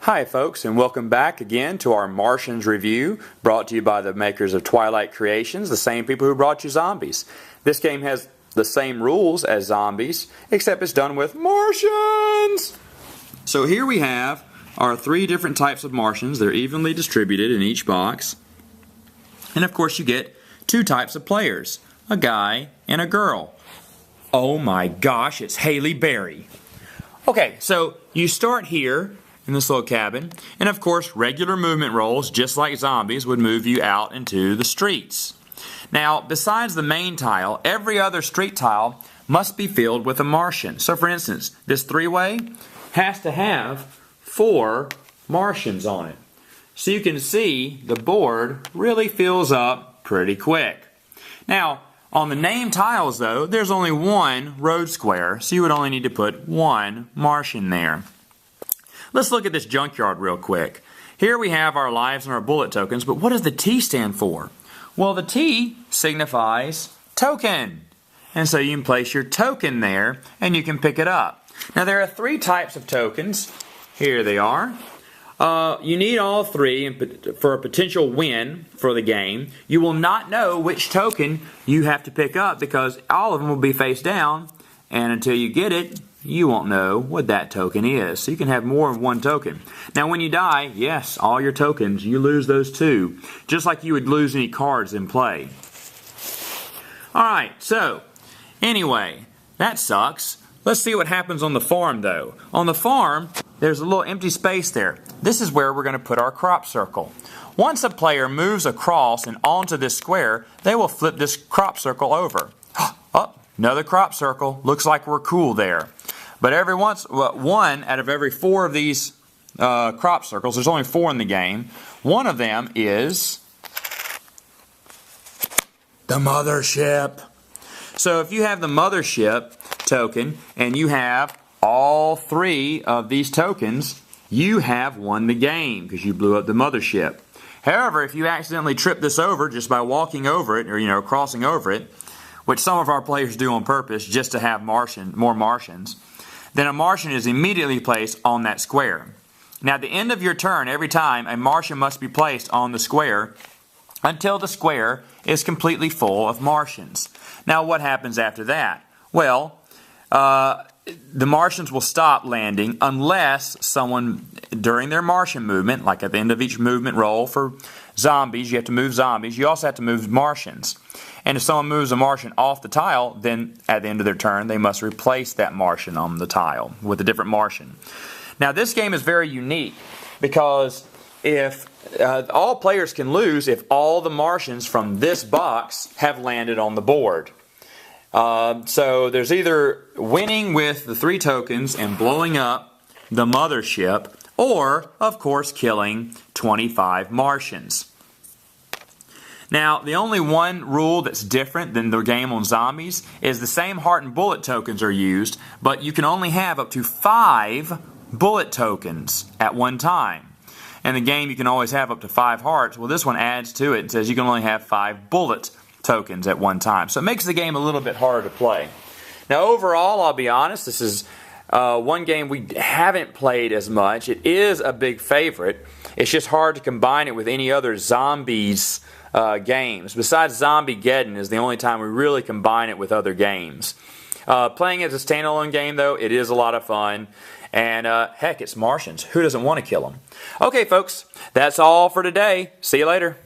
Hi folks, and welcome back again to our Martians review, brought to you by the makers of Twilight Creations, the same people who brought you Zombies. This game has the same rules as Zombies, except it's done with Martians! So here we have our three different types of Martians. They're evenly distributed in each box. And of course you get two types of players, a guy and a girl. Oh my gosh, it's Haley Berry. Okay, so you start here in this little cabin, and of course regular movement rolls, just like Zombies, would move you out into the streets. Now, besides the main tile, every other street tile must be filled with a Martian. So for instance, this three-way has to have 4 Martians on it. So you can see the board really fills up pretty quick. Now, on the name tiles though, there's only one road square, so you would only need to put 1 Martian there. Let's look at this junkyard real quick. Here we have our lives and our bullet tokens, but what does the T stand for? Well, the T signifies token. And so you can place your token there and you can pick it up. Now there are 3 types of tokens. Here they are. You need all 3 for a potential win for the game. You will not know which token you have to pick up because all of them will be face down, and until you get it, you won't know what that token is. So you can have more than 1 token. Now when you die, yes, all your tokens, you lose those too. Just like you would lose any cards in play. Alright, so anyway, that sucks. Let's see what happens on the farm though. On the farm, there's a little empty space there. This is where we're going to put our crop circle. Once a player moves across and onto this square, they will flip this crop circle over. Oh, another crop circle. Looks like we're cool there. But one out of every 4 of these crop circles, there's only 4 in the game, one of them is the mothership. So if you have the mothership token and you have all 3 of these tokens, you have won the game because you blew up the mothership. However, if you accidentally trip this over just by walking over it or crossing over it, which some of our players do on purpose just to have more Martians, then a Martian is immediately placed on that square. Now at the end of your turn, every time, a Martian must be placed on the square until the square is completely full of Martians. Now what happens after that? Well, the Martians will stop landing unless someone, during their Martian movement, like at the end of each movement roll for Zombies, you have to move Zombies, you also have to move Martians. And if someone moves a Martian off the tile, then at the end of their turn, they must replace that Martian on the tile with a different Martian. Now this game is very unique because if all players can lose if all the Martians from this box have landed on the board. So there's either winning with the 3 tokens and blowing up the mothership, or, of course, killing 25 Martians. Now, the only one rule that's different than the game on Zombies is the same heart and bullet tokens are used, but you can only have up to 5 bullet tokens at one time. In the game, you can always have up to 5 hearts. Well, this one adds to it and says you can only have 5 bullet tokens at one time. So it makes the game a little bit harder to play. Now, overall, I'll be honest, this is one game we haven't played as much. It is a big favorite. It's just hard to combine it with any other Zombies games. Besides Zombiegeddon is the only time we really combine it with other games. Playing it as a standalone game, though, it is a lot of fun. And heck, it's Martians. Who doesn't want to kill them? Okay, folks, that's all for today. See you later.